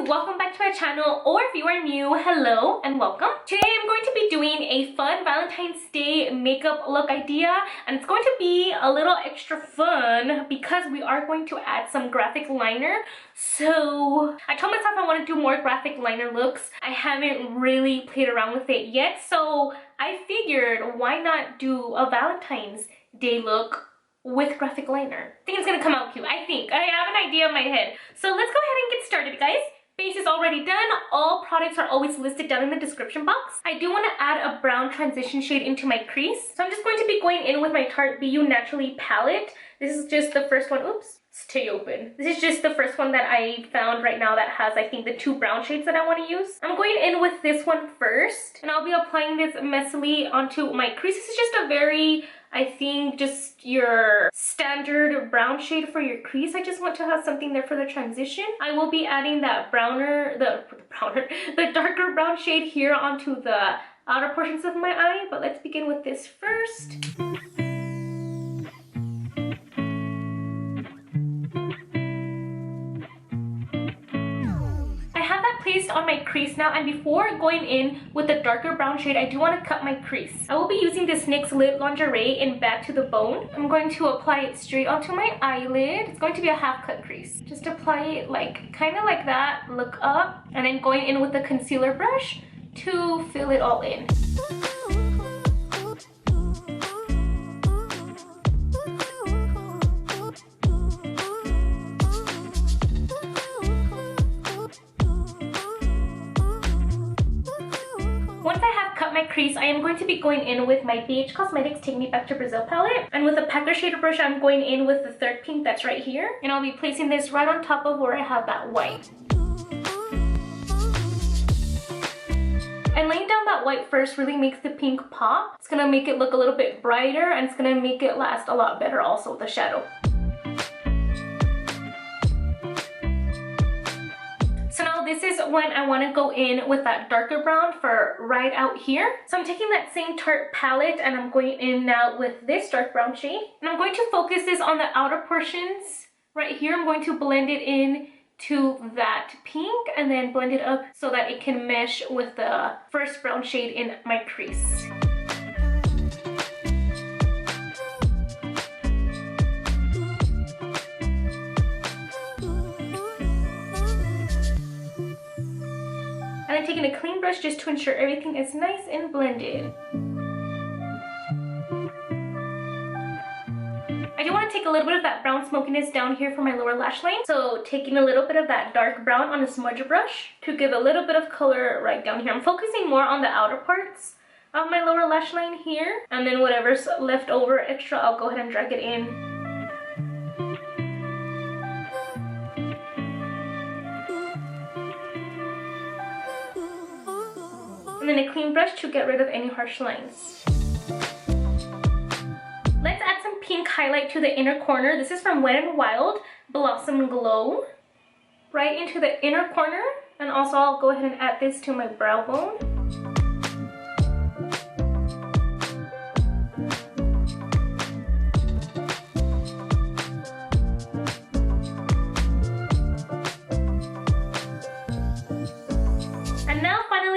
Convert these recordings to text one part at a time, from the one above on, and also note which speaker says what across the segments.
Speaker 1: welcome back to my channel, or if you are new, hello and welcome. Today I'm going to be doing a fun Valentine's Day makeup look idea, and it's going to be a little extra fun because we are going to add some graphic liner. So I told myself I want to do more graphic liner looks. I haven't really played around with it yet, so I figured why not do a Valentine's Day look with graphic liner. I think it's gonna come out cute. I have an idea in my head. So let's go ahead and get started, guys. Base is already done. All products are always listed down in the description box. I do want to add a brown transition shade into my crease. So I'm just going to be going in with my Tarte BU Naturally palette. This is just the first one. Oops, stay open. This is just the first one that I found right now that has, I think, the two brown shades that I want to use. I'm going in with this one first, and I'll be applying this messily onto my crease. This is just a very, I think, just your standard brown shade for your crease. I just want to have something there for the transition. I will be adding that the darker brown shade here onto the outer portions of my eye, but let's begin with this first. Placed on my crease now, and before going in with the darker brown shade, I do want to cut my crease. I will be using this NYX Lip Lingerie in Back to the Bone. I'm going to apply it straight onto my eyelid. It's going to be a half cut crease. Just apply it like kind of like that, look up, and then going in with the concealer brush to fill it all in. Crease, I am going to be going in with my BH Cosmetics Take Me Back to Brazil palette, and with a Packer shader brush I'm going in with the third pink that's right here, and I'll be placing this right on top of where I have that white. And laying down that white first really makes the pink pop. It's gonna make it look a little bit brighter, and it's gonna make it last a lot better also with the shadow. So now this is when I want to go in with that darker brown for right out here. So I'm taking that same Tarte palette and I'm going in now with this dark brown shade. And I'm going to focus this on the outer portions right here. I'm going to blend it in to that pink and then blend it up so that it can mesh with the first brown shade in my crease. And I'm taking a clean brush just to ensure everything is nice and blended. I do want to take a little bit of that brown smokiness down here for my lower lash line. So taking a little bit of that dark brown on a smudger brush to give a little bit of color right down here. I'm focusing more on the outer parts of my lower lash line here. And then whatever's left over extra, I'll go ahead and drag it in. And then a clean brush to get rid of any harsh lines. Let's add some pink highlight to the inner corner. This is from Wet n Wild Blossom Glow. Right into the inner corner. And also I'll go ahead and add this to my brow bone.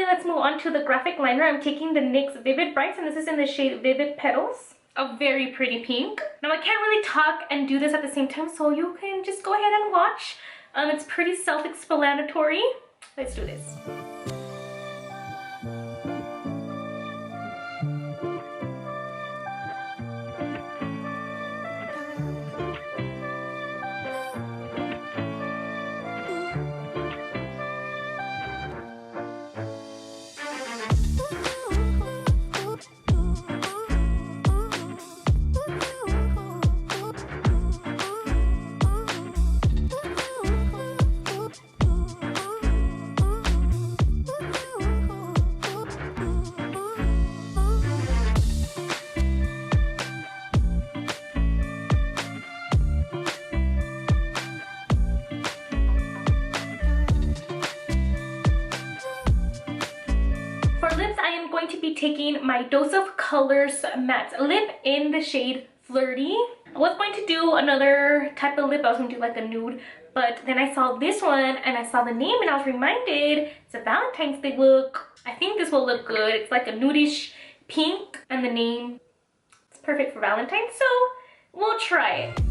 Speaker 1: Let's move on to the graphic liner. I'm taking the NYX Vivid Brights, and this is in the shade Vivid Petals. A very pretty pink. Now I can't really talk and do this at the same time, so you can just go ahead and watch. It's pretty self-explanatory. Let's do this. To be taking my Dose of Colors matte lip in the shade Flirty. I was going to do another type of lip. I was going to do like a nude But then I saw this one and I saw the name and I was reminded it's a Valentine's Day look. I think this will look good. It's like a nudish pink and the name, it's perfect for Valentine's, so we'll try it.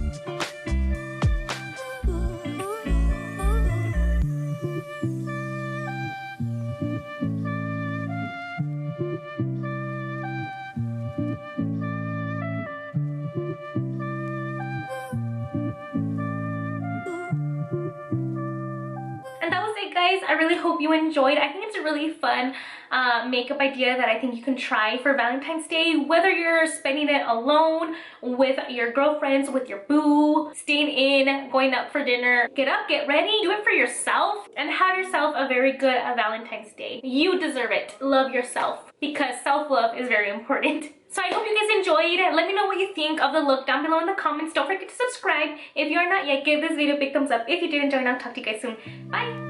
Speaker 1: Guys, I really hope you enjoyed. I think it's a really fun makeup idea that I think you can try for Valentine's Day, whether you're spending it alone, with your girlfriends, with your boo, staying in, going out for dinner. Get up, get ready, do it for yourself, and have yourself a very good Valentine's Day. You deserve it. Love yourself, because self-love is very important. So I hope you guys enjoyed. Let me know what you think of the look down below in the comments. Don't forget to subscribe. If you are not yet, give this video a big thumbs up if you did enjoy, and I'll talk to you guys soon. Bye!